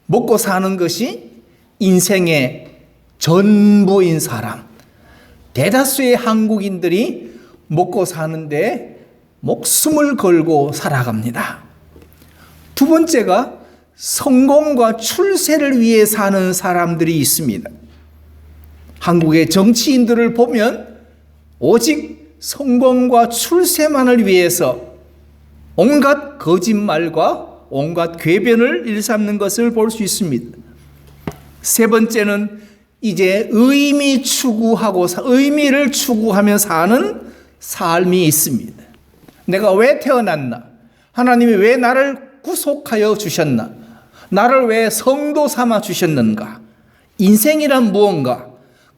먹고 사는 것이 인생의 전부인 사람. 대다수의 한국인들이 먹고 사는데 목숨을 걸고 살아갑니다. 두 번째가 성공과 출세를 위해 사는 사람들이 있습니다. 한국의 정치인들을 보면 오직 성공과 출세만을 위해서 온갖 거짓말과 온갖 궤변을 일삼는 것을 볼 수 있습니다. 세 번째는 이제 의미를 추구하며 사는 삶이 있습니다. 내가 왜 태어났나? 하나님이 왜 나를 구속하여 주셨나? 나를 왜 성도 삼아 주셨는가? 인생이란 무언가?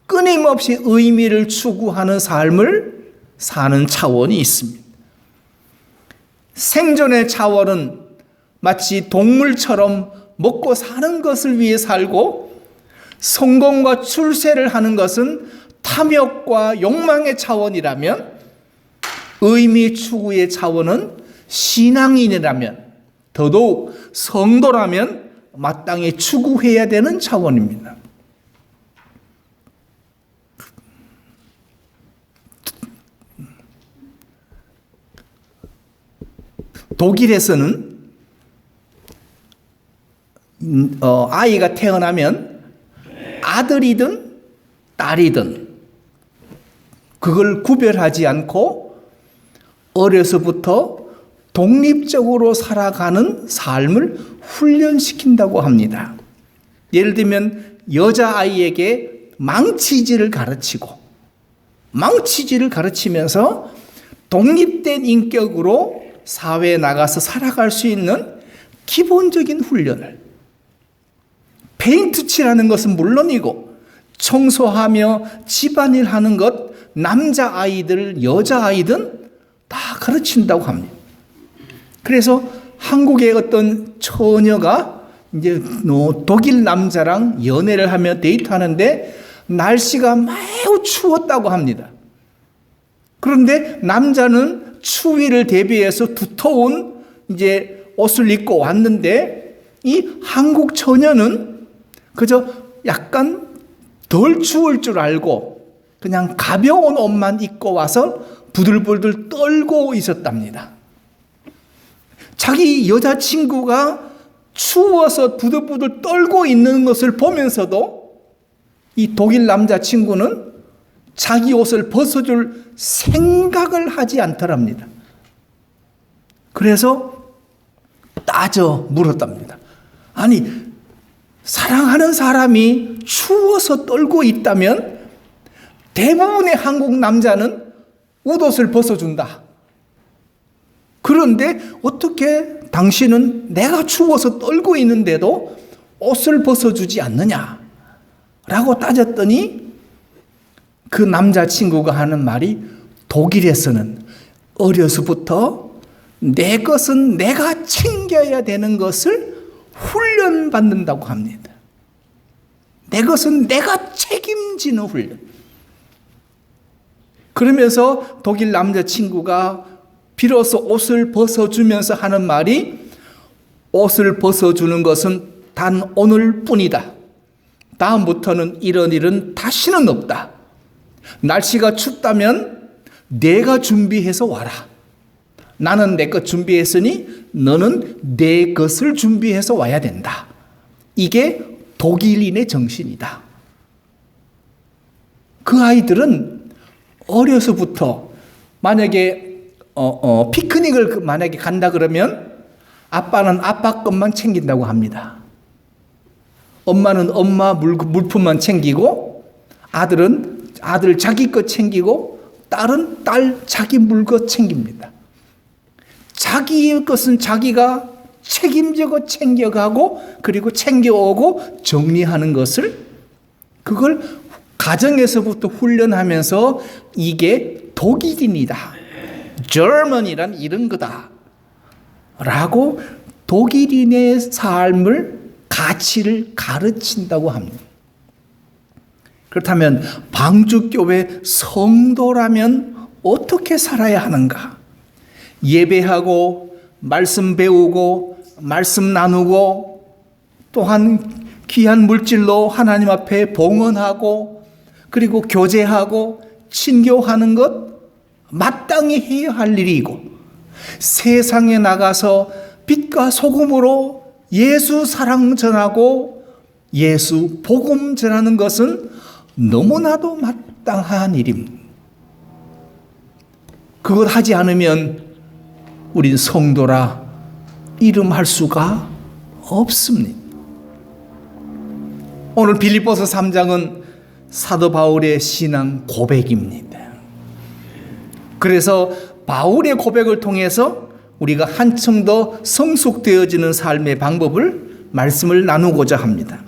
끊임없이 의미를 추구하는 삶을 사는 차원이 있습니다. 생존의 차원은 마치 동물처럼 먹고 사는 것을 위해 살고, 성공과 출세를 하는 것은 탐욕과 욕망의 차원이라면, 의미 추구의 차원은 신앙인이라면, 더더욱 성도라면 마땅히 추구해야 되는 차원입니다. 독일에서는 아이가 태어나면 아들이든 딸이든 그걸 구별하지 않고 어려서부터 독립적으로 살아가는 삶을 훈련시킨다고 합니다. 예를 들면 여자아이에게 망치질을 가르치면서 독립된 인격으로 사회에 나가서 살아갈 수 있는 기본적인 훈련을, 페인트 칠하는 것은 물론이고 청소하며 집안일 하는 것, 남자아이들, 여자아이든 다 가르친다고 합니다. 그래서 한국의 어떤 처녀가 이제 독일 남자랑 연애를 하며 데이트하는데 날씨가 매우 추웠다고 합니다. 그런데 남자는 추위를 대비해서 두터운 이제 옷을 입고 왔는데, 이 한국 처녀는 그저 약간 덜 추울 줄 알고 그냥 가벼운 옷만 입고 와서 부들부들 떨고 있었답니다. 자기 여자친구가 추워서 부들부들 떨고 있는 것을 보면서도 이 독일 남자친구는 자기 옷을 벗어줄 생각을 하지 않더랍니다. 그래서 따져 물었답니다. 아니, 사랑하는 사람이 추워서 떨고 있다면 대부분의 한국 남자는 옷을 벗어준다. 그런데 어떻게 당신은 내가 추워서 떨고 있는데도 옷을 벗어주지 않느냐? 라고 따졌더니 그 남자친구가 하는 말이, 독일에서는 어려서부터 내 것은 내가 챙겨야 되는 것을 훈련받는다고 합니다. 내 것은 내가 책임지는 훈련. 그러면서 독일 남자친구가 비로소 옷을 벗어주면서 하는 말이, 옷을 벗어주는 것은 단 오늘뿐이다. 다음부터는 이런 일은 다시는 없다. 날씨가 춥다면 내가 준비해서 와라. 나는 내 것 준비했으니 너는 내 것을 준비해서 와야 된다. 이게 독일인의 정신이다. 그 아이들은 어려서부터 만약에 피크닉을 만약에 간다 그러면 아빠는 아빠 것만 챙긴다고 합니다. 엄마는 엄마 물품만 챙기고, 아들은 아들 자기 것 챙기고, 딸은 딸 자기 물것 챙깁니다. 자기 것은 자기가 책임지고 챙겨가고, 그리고 챙겨오고 정리하는 것을, 그걸 가정에서부터 훈련하면서 이게 독일인이다, German이란 이런 거다 라고 독일인의 삶을, 가치를 가르친다고 합니다. 그렇다면 방주교회 성도라면 어떻게 살아야 하는가? 예배하고 말씀 배우고 말씀 나누고 또한 귀한 물질로 하나님 앞에 봉헌하고 그리고 교제하고 친교하는 것 마땅히 해야 할 일이고, 세상에 나가서 빛과 소금으로 예수 사랑 전하고 예수 복음 전하는 것은 너무나도 마땅한 일입니다. 그것 하지 않으면 우린 성도라 이름할 수가 없습니다. 오늘 빌립보서 3장은 사도 바울의 신앙 고백입니다. 그래서 바울의 고백을 통해서 우리가 한층 더 성숙되어지는 삶의 방법을 말씀을 나누고자 합니다.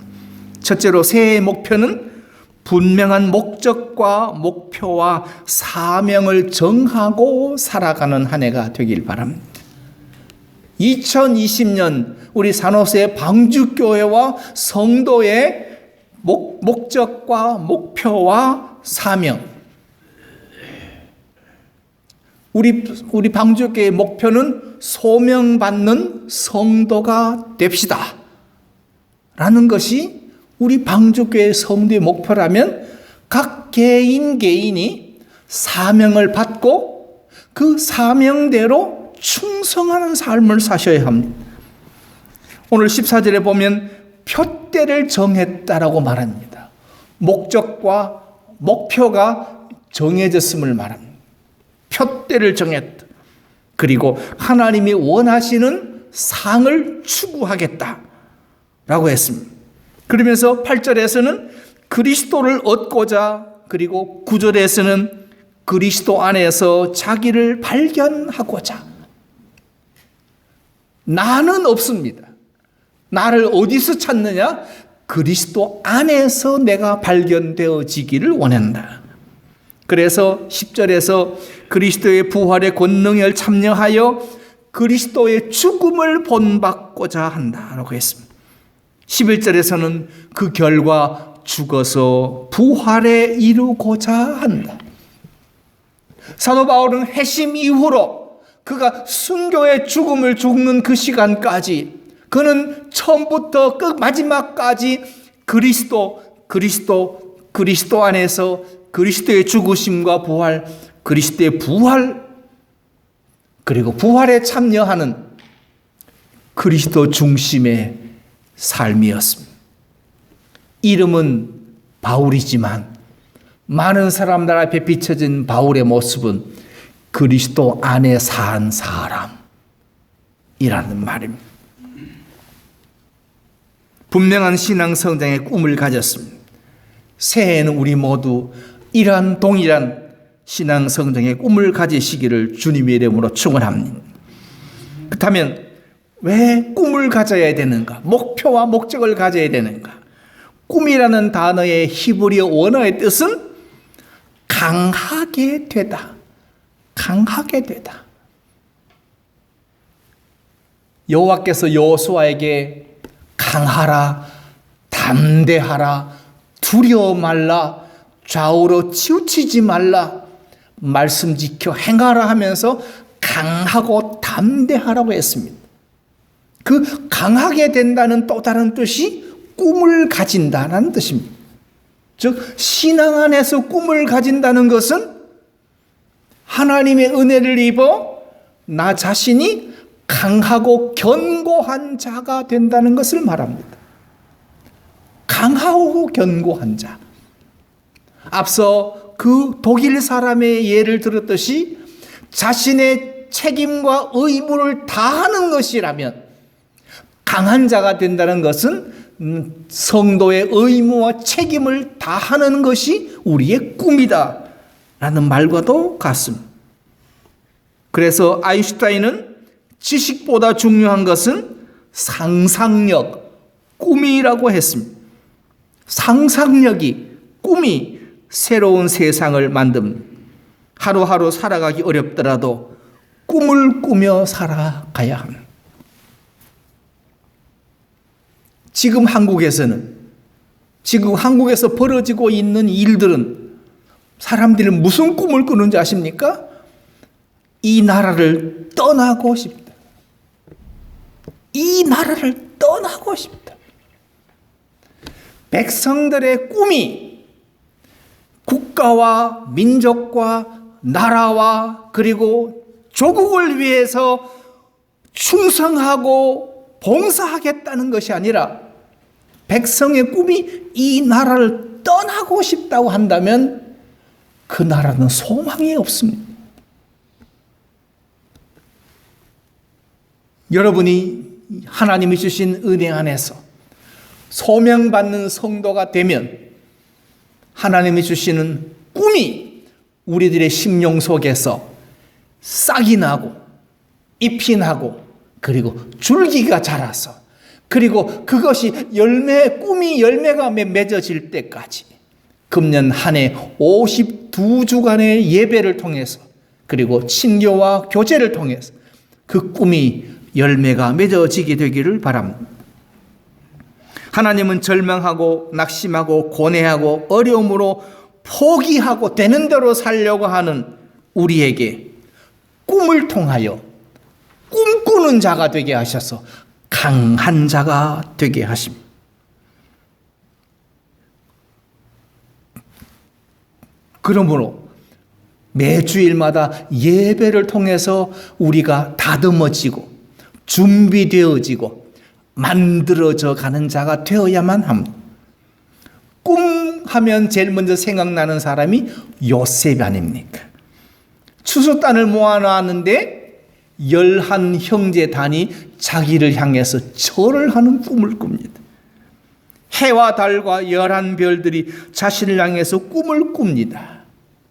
첫째로 새해의 목표는 분명한 목적과 목표와 사명을 정하고 살아가는 한 해가 되길 바랍니다. 2020년 우리 산호세 방주교회와 성도의 목적과 목표와 사명, 우리 방주교회의 목표는 소명받는 성도가 됩시다 라는 것이 우리 방주교회 성도의 목표라면, 각 개인이 사명을 받고 그 사명대로 충성하는 삶을 사셔야 합니다. 오늘 14절에 보면 표대를 정했다라고 말합니다. 목적과 목표가 정해졌음을 말합니다. 표대를 정했다. 그리고 하나님이 원하시는 상을 추구하겠다라고 했습니다. 그러면서 8절에서는 그리스도를 얻고자, 그리고 9절에서는 그리스도 안에서 자기를 발견하고자. 나는 없습니다. 나를 어디서 찾느냐? 그리스도 안에서 내가 발견되어지기를 원한다. 그래서 10절에서 그리스도의 부활의 권능을 참여하여 그리스도의 죽음을 본받고자 한다라고 했습니다. 11절에서는 그 결과 죽어서 부활에 이루고자 한다. 사도 바울은 회심 이후로 그가 순교의 죽음을 죽는 그 시간까지 그는 처음부터 끝 마지막까지 그리스도 안에서 그리스도의 죽으심과 부활, 그리스도의 부활, 그리고 부활에 참여하는 그리스도 중심의 삶이었습니다. 이름은 바울이지만 많은 사람들 앞에 비춰진 바울의 모습은 그리스도 안에 산 사람이라는 말입니다. 분명한 신앙 성장의 꿈을 가졌습니다. 새해에는 우리 모두 이러한 동일한 신앙 성장의 꿈을 가지시기를 주님의 이름으로 축원합니다. 그렇다면 왜 꿈을 가져야 되는가? 목표와 목적을 가져야 되는가? 꿈이라는 단어의 히브리어 원어의 뜻은 강하게 되다. 강하게 되다. 여호와께서 여호수아에게 강하라, 담대하라, 두려워 말라, 좌우로 치우치지 말라, 말씀 지켜 행하라 하면서 강하고 담대하라고 했습니다. 그 강하게 된다는 또 다른 뜻이 꿈을 가진다는 뜻입니다. 즉 신앙 안에서 꿈을 가진다는 것은 하나님의 은혜를 입어 나 자신이 강하고 견고한 자가 된다는 것을 말합니다. 강하고 견고한 자. 앞서 그 독일 사람의 예를 들었듯이 자신의 책임과 의무를 다하는 것이라면, 강한 자가 된다는 것은 성도의 의무와 책임을 다하는 것이 우리의 꿈이다 라는 말과도 같습니다. 그래서 아인슈타인은 지식보다 중요한 것은 상상력, 꿈이라고 했습니다. 상상력이, 꿈이 새로운 세상을 만듭니다. 하루하루 살아가기 어렵더라도 꿈을 꾸며 살아가야 합니다. 지금 한국에서 벌어지고 있는 일들은, 사람들이 무슨 꿈을 꾸는지 아십니까? 이 나라를 떠나고 싶다. 이 나라를 떠나고 싶다. 백성들의 꿈이 국가와 민족과 나라와 그리고 조국을 위해서 충성하고 봉사하겠다는 것이 아니라 백성의 꿈이 이 나라를 떠나고 싶다고 한다면 그 나라는 소망이 없습니다. 여러분이 하나님이 주신 은혜 안에서 소명받는 성도가 되면 하나님이 주시는 꿈이 우리들의 심령 속에서 싹이 나고 잎이 나고 그리고 줄기가 자라서 그리고 그것이 꿈이 열매가 맺어질 때까지 금년 한 해 52주간의 예배를 통해서 그리고 친교와 교제를 통해서 그 꿈이 열매가 맺어지게 되기를 바랍니다. 하나님은 절망하고 낙심하고 고뇌하고 어려움으로 포기하고 되는 대로 살려고 하는 우리에게 꿈을 통하여 꿈꾸는 자가 되게 하셔서 강한 자가 되게 하십니다. 그러므로 매주일마다 예배를 통해서 우리가 다듬어지고 준비되어지고 만들어져 가는 자가 되어야만 합니다. 꿈하면 제일 먼저 생각나는 사람이 요셉 아닙니까? 추수단을 모아놨는데 11 형제단이 자기를 향해서 절을 하는 꿈을 꿉니다. 해와 달과 11별들이 자신을 향해서 꿈을 꿉니다.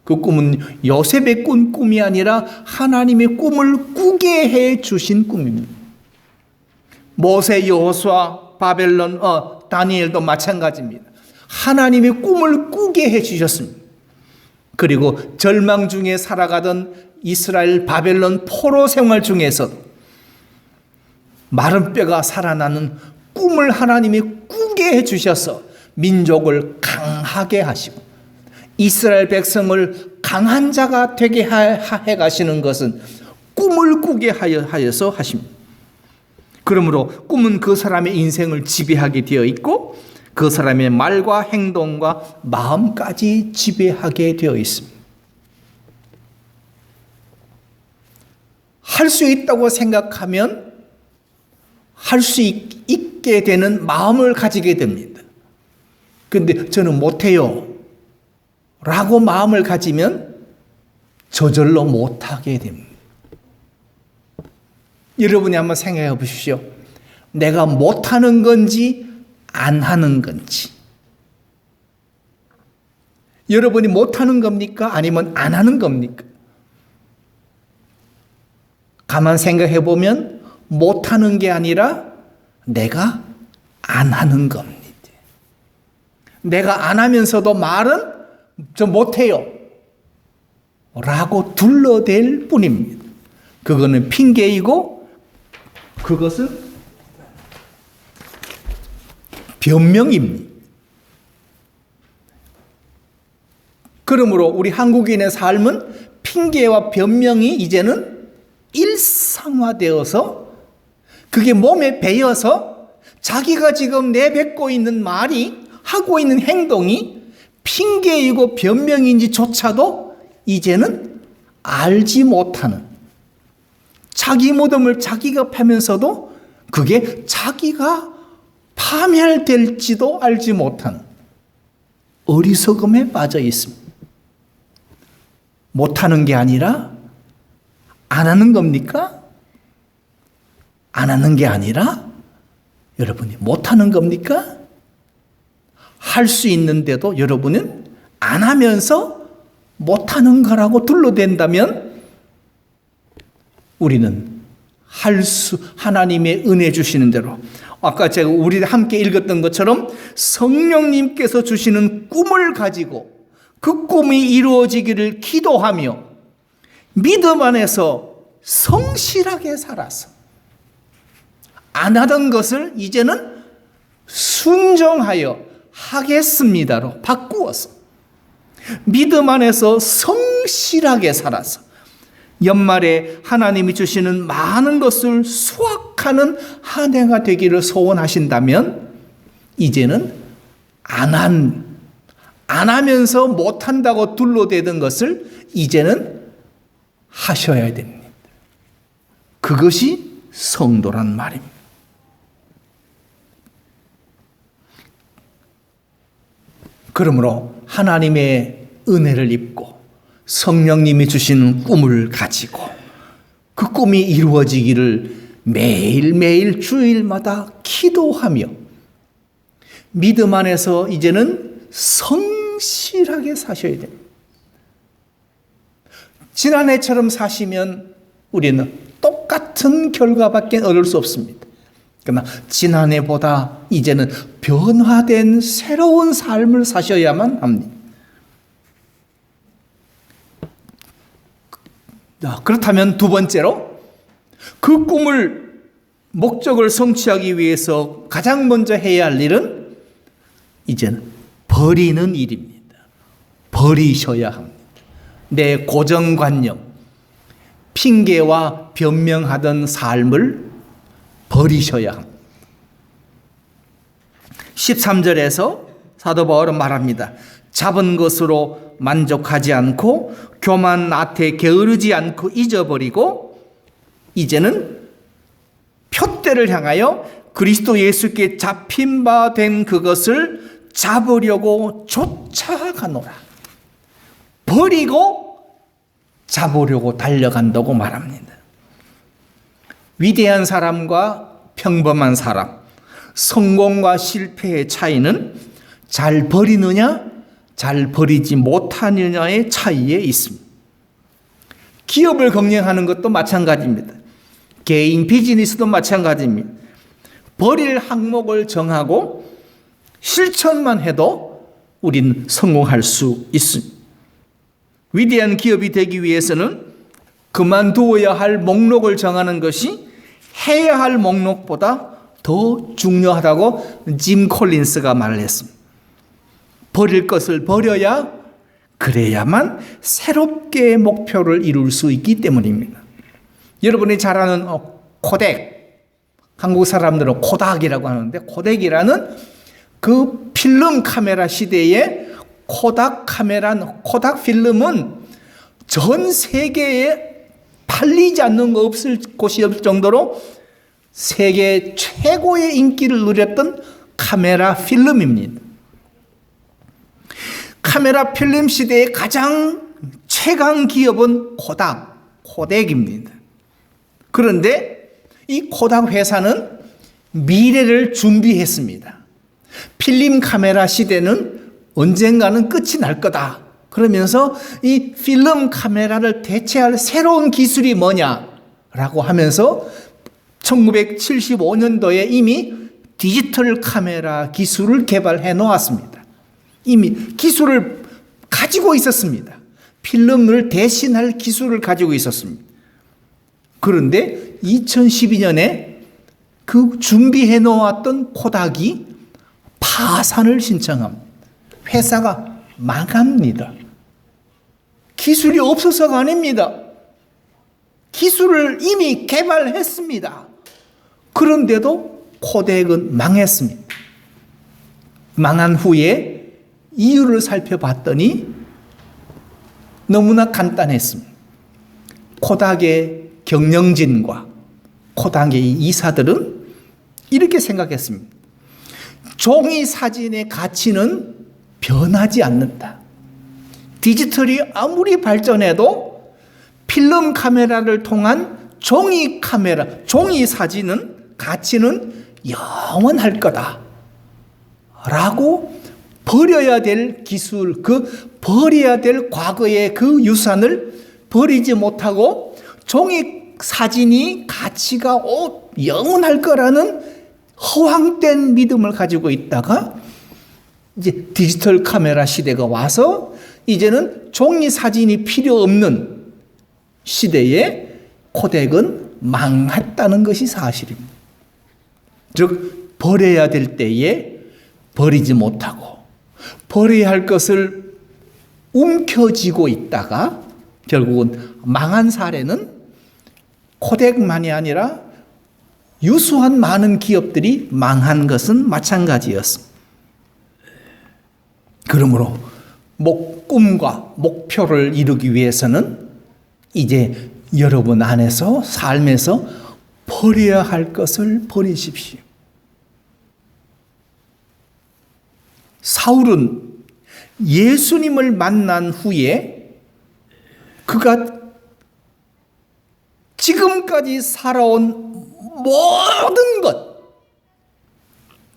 그 꿈은 요셉의 꾼 꿈이 아니라 하나님의 꿈을 꾸게 해 주신 꿈입니다. 모세, 여호수아, 바벨론, 다니엘도 마찬가지입니다. 하나님의 꿈을 꾸게 해 주셨습니다. 그리고 절망 중에 살아가던 이스라엘 바벨론 포로 생활 중에서 마른 뼈가 살아나는 꿈을 하나님이 꾸게 해 주셔서 민족을 강하게 하시고 이스라엘 백성을 강한 자가 되게 해 가시는 것은 꿈을 꾸게 하여서 하십니다. 그러므로 꿈은 그 사람의 인생을 지배하게 되어 있고 그 사람의 말과 행동과 마음까지 지배하게 되어 있습니다. 할 수 있다고 생각하면 할 수 있게 되는 마음을 가지게 됩니다. 그런데 저는 못해요 라고 마음을 가지면 저절로 못하게 됩니다. 여러분이 한번 생각해 보십시오. 내가 못하는 건지 안 하는 건지. 여러분이 못하는 겁니까? 아니면 안 하는 겁니까? 가만 생각해 보면 못하는 게 아니라 내가 안 하는 겁니다. 내가 안 하면서도 말은 저 못해요 라고 둘러댈 뿐입니다. 그거는 핑계이고 그것은 변명입니다. 그러므로 우리 한국인의 삶은 핑계와 변명이 이제는 일상화되어서 그게 몸에 배어서 자기가 지금 내뱉고 있는 말이 하고 있는 행동이 핑계이고 변명인지조차도 이제는 알지 못하는 자기 무덤을 자기가 파면서도 그게 자기가 파멸될지도 알지 못하는 어리석음에 빠져 있습니다. 못하는 게 아니라 안 하는 겁니까? 안 하는 게 아니라 여러분이 못하는 겁니까? 할 수 있는데도 여러분은 안 하면서 못하는 거라고 둘러댄다면 우리는 하나님의 은혜 주시는 대로 아까 제가 우리 함께 읽었던 것처럼 성령님께서 주시는 꿈을 가지고 그 꿈이 이루어지기를 기도하며 믿음 안에서 성실하게 살아서 안 하던 것을 이제는 순종하여 하겠습니다로 바꾸어서 믿음 안에서 성실하게 살아서 연말에 하나님이 주시는 많은 것을 수확하는 한 해가 되기를 소원하신다면 이제는 안 하면서 못한다고 둘러대던 것을 이제는 하셔야 됩니다. 그것이 성도란 말입니다. 그러므로 하나님의 은혜를 입고 성령님이 주신 꿈을 가지고 그 꿈이 이루어지기를 매일매일 주일마다 기도하며 믿음 안에서 이제는 성실하게 사셔야 됩니다. 지난해처럼 사시면 우리는 똑같은 결과밖에 얻을 수 없습니다. 그러나 지난해보다 이제는 변화된 새로운 삶을 사셔야만 합니다. 그렇다면 두 번째로 그 꿈을 목적을 성취하기 위해서 가장 먼저 해야 할 일은 이제는 버리는 일입니다. 버리셔야 합니다. 내 고정관념, 핑계와 변명하던 삶을 버리셔야 합니다. 13절에서 사도 바울은 말합니다. 잡은 것으로 만족하지 않고 교만 나태 게으르지 않고 잊어버리고 이제는 표대를 향하여 그리스도 예수께 잡힌 바 된 그것을 잡으려고 쫓아가노라. 버리고 잡으려고 달려간다고 말합니다. 위대한 사람과 평범한 사람, 성공과 실패의 차이는 잘 버리느냐, 잘 버리지 못하느냐의 차이에 있습니다. 기업을 경영하는 것도 마찬가지입니다. 개인 비즈니스도 마찬가지입니다. 버릴 항목을 정하고 실천만 해도 우리는 성공할 수 있습니다. 위대한 기업이 되기 위해서는 그만두어야 할 목록을 정하는 것이 해야 할 목록보다 더 중요하다고 짐 콜린스가 말을 했습니다. 버릴 것을 버려야 그래야만 새롭게 목표를 이룰 수 있기 때문입니다. 여러분이 잘 아는 코덱, 한국 사람들은 코닥이라고 하는데 코덱이라는 그 필름 카메라 시대에 코닥 필름은 전 세계에 팔리지 않는 거 없을 곳이 없을 정도로 세계 최고의 인기를 누렸던 카메라 필름입니다. 카메라 필름 시대의 가장 최강 기업은 코덱입니다. 그런데 이 코닥 회사는 미래를 준비했습니다. 필름 카메라 시대는 언젠가는 끝이 날 거다. 그러면서 이 필름 카메라를 대체할 새로운 기술이 뭐냐라고 하면서 1975년도에 이미 디지털 카메라 기술을 개발해 놓았습니다. 이미 기술을 가지고 있었습니다. 필름을 대신할 기술을 가지고 있었습니다. 그런데 2012년에 그 준비해 놓았던 코닥이 파산을 신청합니다. 회사가 망합니다. 기술이 없어서가 아닙니다. 기술을 이미 개발했습니다. 그런데도 코덱은 망했습니다. 망한 후에 이유를 살펴봤더니 너무나 간단했습니다. 코닥의 경영진과 코닥의 이사들은 이렇게 생각했습니다. 종이 사진의 가치는 변하지 않는다. 디지털이 아무리 발전해도 필름 카메라를 통한 종이 사진은 가치는 영원할 거다. 라고 버려야 될 기술, 버려야 될 과거의 그 유산을 버리지 못하고 종이 사진이 가치가 영원할 거라는 허황된 믿음을 가지고 있다가 이제 디지털 카메라 시대가 와서 이제는 종이 사진이 필요 없는 시대에 코덱은 망했다는 것이 사실입니다. 즉 버려야 될 때에 버리지 못하고 버려야 할 것을 움켜쥐고 있다가 결국은 망한 사례는 코덱만이 아니라 유수한 많은 기업들이 망한 것은 마찬가지였습니다. 그러므로 꿈과 목표를 이루기 위해서는 이제 여러분 안에서 삶에서 버려야 할 것을 버리십시오. 사울은 예수님을 만난 후에 그가 지금까지 살아온 모든 것,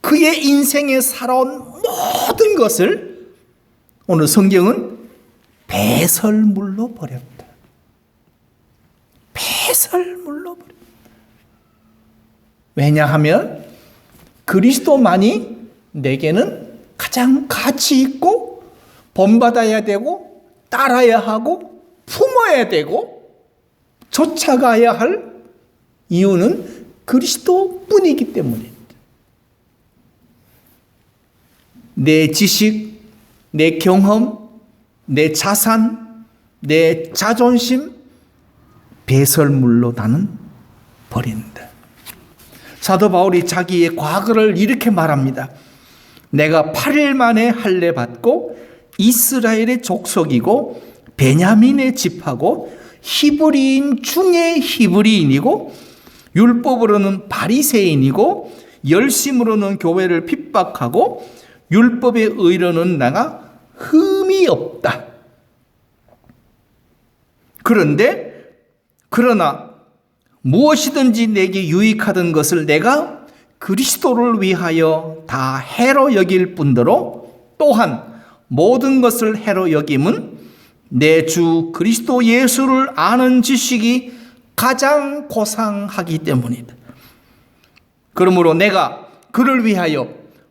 그의 인생에 살아온 모든 것을 오늘 성경은 배설물로 버렸다. 배설물로 버렸다. 왜냐하면 그리스도만이 내게는 가장 가치 있고 본받아야 되고 따라야 하고 품어야 되고 쫓아가야 할 이유는 그리스도뿐이기 때문입니다. 내 지식, 내 경험, 내 자산, 내 자존심 배설물로 나는 버린다. 사도 바울이 자기의 과거를 이렇게 말합니다. 내가 8일 만에 할례 받고 이스라엘의 족속이고 베냐민의 집하고 히브리인 중에 히브리인이고 율법으로는 바리새인이고 열심으로는 교회를 핍박하고 율법의 의로는 나가 흠이 없다. 그러나 무엇이든지 내게 유익하던 것을 내가 그리스도를 위하여 다 해로 여길 뿐더러 또한 모든 것을 해로 여김은 내 주 그리스도 예수를 아는 지식이 가장 고상하기 때문이다. 그러므로 내가 그를 위하여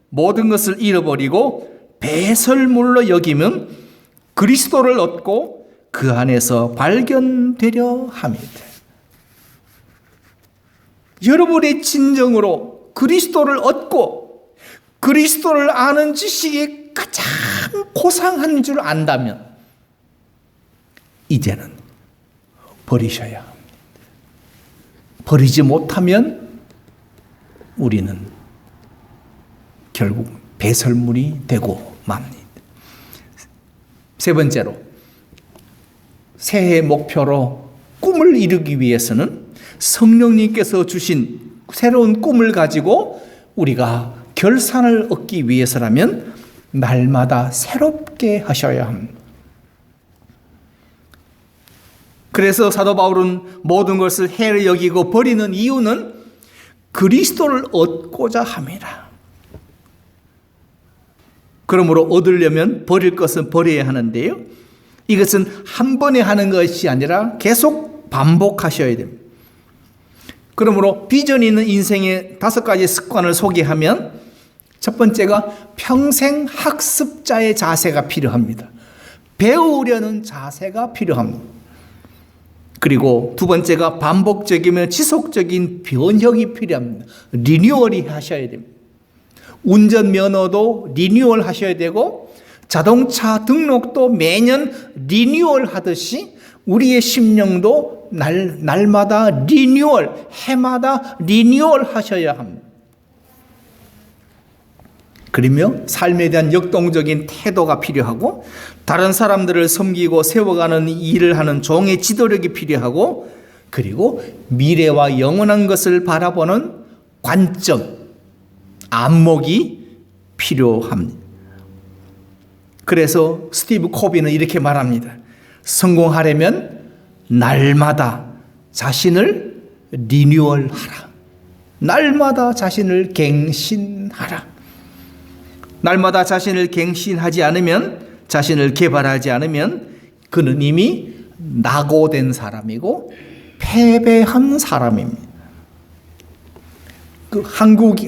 모든 것을 잃어버리고 배설물로 여기면 그리스도를 얻고 그 안에서 발견되려 함이다. 여러분의 진정으로 그리스도를 얻고 그리스도를 아는 지식이 가장 고상한 줄 안다면 이제는 버리셔야 합니다. 버리지 못하면 우리는 결국 배설물이 되고 맙니다. 세 번째로 새해 목표로 꿈을 이루기 위해서는 성령님께서 주신 새로운 꿈을 가지고 우리가 결산을 얻기 위해서라면 날마다 새롭게 하셔야 합니다. 그래서 사도 바울은 모든 것을 해로 여기고 버리는 이유는 그리스도를 얻고자 함이라. 그러므로 얻으려면 버릴 것은 버려야 하는데요. 이것은 한 번에 하는 것이 아니라 계속 반복하셔야 됩니다. 그러므로 비전이 있는 인생의 5가지 습관을 소개하면 첫 번째가 평생 학습자의 자세가 필요합니다. 배우려는 자세가 필요합니다. 그리고 두 번째가 반복적이며 지속적인 변혁이 필요합니다. 리뉴얼이 하셔야 됩니다. 운전면허도 리뉴얼 하셔야 되고 자동차 등록도 매년 리뉴얼 하듯이 우리의 심령도 날마다 리뉴얼, 해마다 리뉴얼 하셔야 합니다. 그러며 삶에 대한 역동적인 태도가 필요하고 다른 사람들을 섬기고 세워가는 일을 하는 종의 지도력이 필요하고 그리고 미래와 영원한 것을 바라보는 관점, 안목이 필요합니다. 그래서 스티브 코비는 이렇게 말합니다. 성공하려면 날마다 자신을 리뉴얼하라. 날마다 자신을 갱신하라. 날마다 자신을 갱신하지 않으면, 자신을 개발하지 않으면 그는 이미 낙오된 사람이고 패배한 사람입니다. 그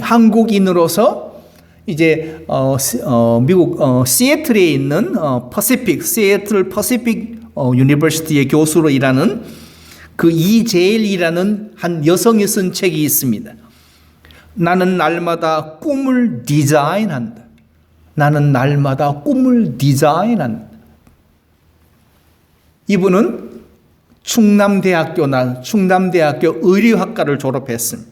한국인으로서 이제 미국 시애틀에 있는 시애틀 퍼시픽 유니버시티의 교수로 일하는 그 이재일이라는 한 여성이 쓴 책이 있습니다. 나는 날마다 꿈을 디자인한다. 나는 날마다 꿈을 디자인한다. 이분은 충남대학교 의료학과를 졸업했습니다.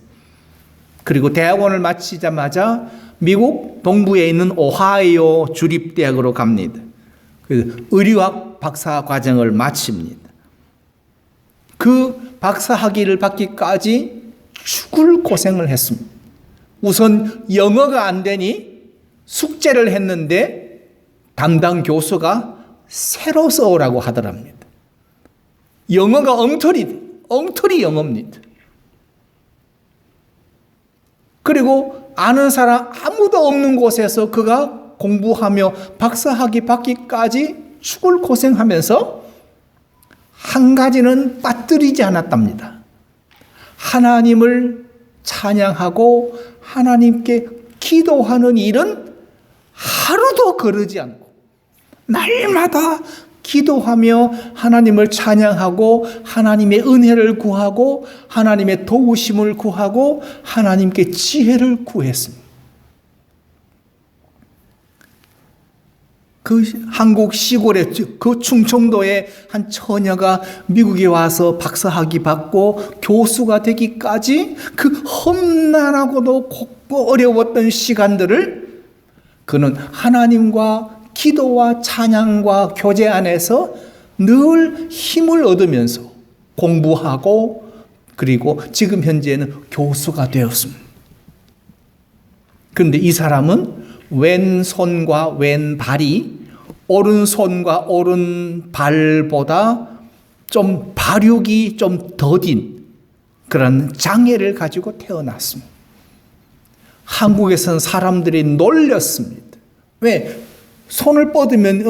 그리고 대학원을 마치자마자 미국 동부에 있는 오하이오 주립대학으로 갑니다. 그 의료학 박사 과정을 마칩니다. 그 박사 학위를 받기까지 죽을 고생을 했습니다. 우선 영어가 안 되니 숙제를 했는데 담당 교수가 새로 써오라고 하더랍니다. 영어가 엉터리 영어입니다. 그리고 아는 사람 아무도 없는 곳에서 그가 공부하며 박사학위 받기까지 죽을 고생하면서 한 가지는 빠뜨리지 않았답니다. 하나님을 찬양하고 하나님께 기도하는 일은 하루도 거르지 않고 날마다 기도하며 하나님을 찬양하고 하나님의 은혜를 구하고 하나님의 도우심을 구하고 하나님께 지혜를 구했습니다. 그 한국 시골의 그 충청도의 한 처녀가 미국에 와서 박사학위 받고 교수가 되기까지 그 험난하고도 곱고 어려웠던 시간들을 그는 하나님과 기도와 찬양과 교제 안에서 늘 힘을 얻으면서 공부하고 그리고 지금 현재는 교수가 되었습니다. 그런데 이 사람은 왼손과 왼발이 오른손과 오른발보다 좀 발육이 좀 더딘 그런 장애를 가지고 태어났습니다. 한국에서는 사람들이 놀렸습니다. 왜? 손을 뻗으면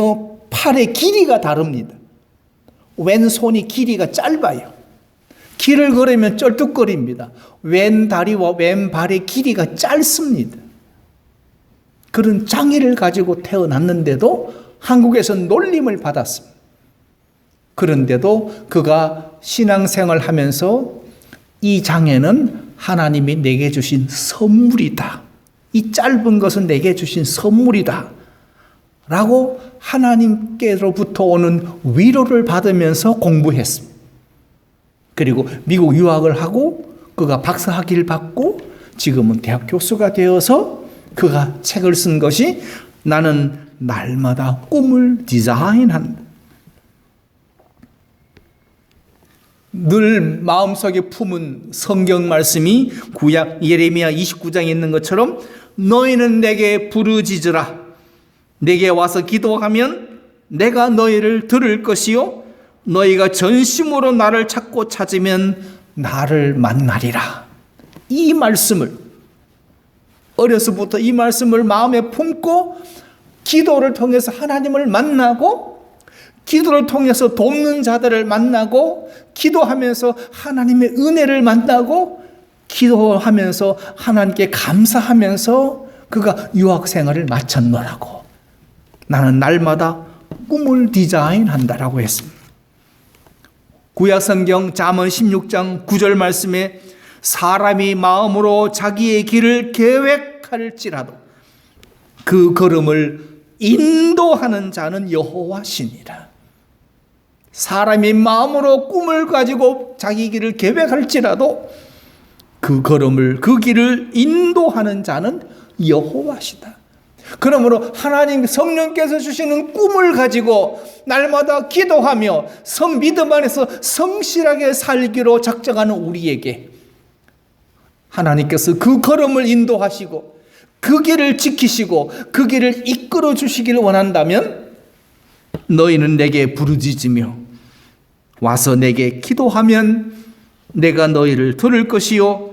팔의 길이가 다릅니다. 왼손이 길이가 짧아요. 길을 걸으면 쩔뚝거립니다. 왼다리와 왼발의 길이가 짧습니다. 그런 장애를 가지고 태어났는데도 한국에서 놀림을 받았습니다. 그런데도 그가 신앙생활을 하면서 이 장애는 하나님이 내게 주신 선물이다. 이 짧은 것은 내게 주신 선물이다. 라고 하나님께로부터 오는 위로를 받으면서 공부했습니다. 그리고 미국 유학을 하고 그가 박사학위를 받고 지금은 대학 교수가 되어서 그가 책을 쓴 것이 나는 날마다 꿈을 디자인한다. 늘 마음속에 품은 성경 말씀이 구약 예레미야 29장에 있는 것처럼 너희는 내게 부르짖으라. 내게 와서 기도하면 내가 너희를 들을 것이요 너희가 전심으로 나를 찾고 찾으면 나를 만나리라. 이 말씀을 어려서부터 이 말씀을 마음에 품고 기도를 통해서 하나님을 만나고 기도를 통해서 돕는 자들을 만나고 기도하면서 하나님의 은혜를 만나고 기도하면서 하나님께 감사하면서 그가 유학 생활을 마쳤노라고. 나는 날마다 꿈을 디자인한다라고 했습니다. 구약성경 잠언 16장 9절 말씀에 사람이 마음으로 자기의 길을 계획할지라도 그 걸음을 인도하는 자는 여호와시니라. 사람이 마음으로 꿈을 가지고 자기 길을 계획할지라도 그 걸음을 그 길을 인도하는 자는 여호와시다. 그러므로 하나님 성령께서 주시는 꿈을 가지고 날마다 기도하며 믿음 안에서 성실하게 살기로 작정하는 우리에게 하나님께서 그 걸음을 인도하시고 그 길을 지키시고 그 길을 이끌어 주시기를 원한다면 너희는 내게 부르짖으며 와서 내게 기도하면 내가 너희를 들을 것이요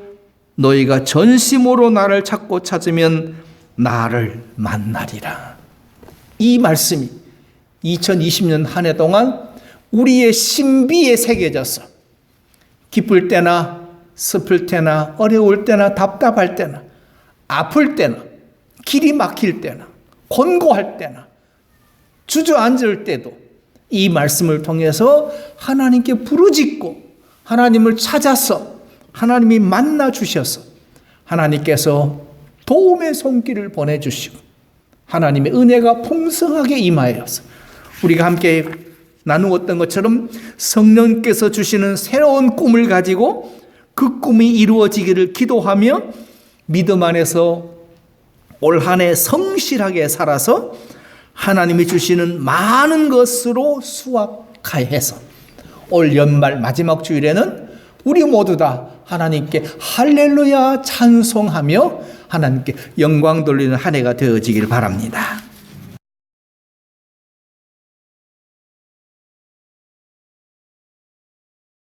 너희가 전심으로 나를 찾고 찾으면 나를 만나리라. 이 말씀이 2020년 한 해 동안 우리의 신비에 새겨져서 기쁠 때나 슬플 때나 어려울 때나 답답할 때나 아플 때나 길이 막힐 때나 곤고할 때나 주저앉을 때도 이 말씀을 통해서 하나님께 부르짖고 하나님을 찾아서 하나님이 만나 주셔서 하나님께서 도움의 손길을 보내주시고 하나님의 은혜가 풍성하게 임하여서 우리가 함께 나누었던 것처럼 성령께서 주시는 새로운 꿈을 가지고 그 꿈이 이루어지기를 기도하며 믿음 안에서 올 한 해 성실하게 살아서 하나님이 주시는 많은 것으로 수확하여서 올 연말 마지막 주일에는 우리 모두 다 하나님께 할렐루야 찬송하며 하나님께 영광 돌리는 한 해가 되어지길 바랍니다.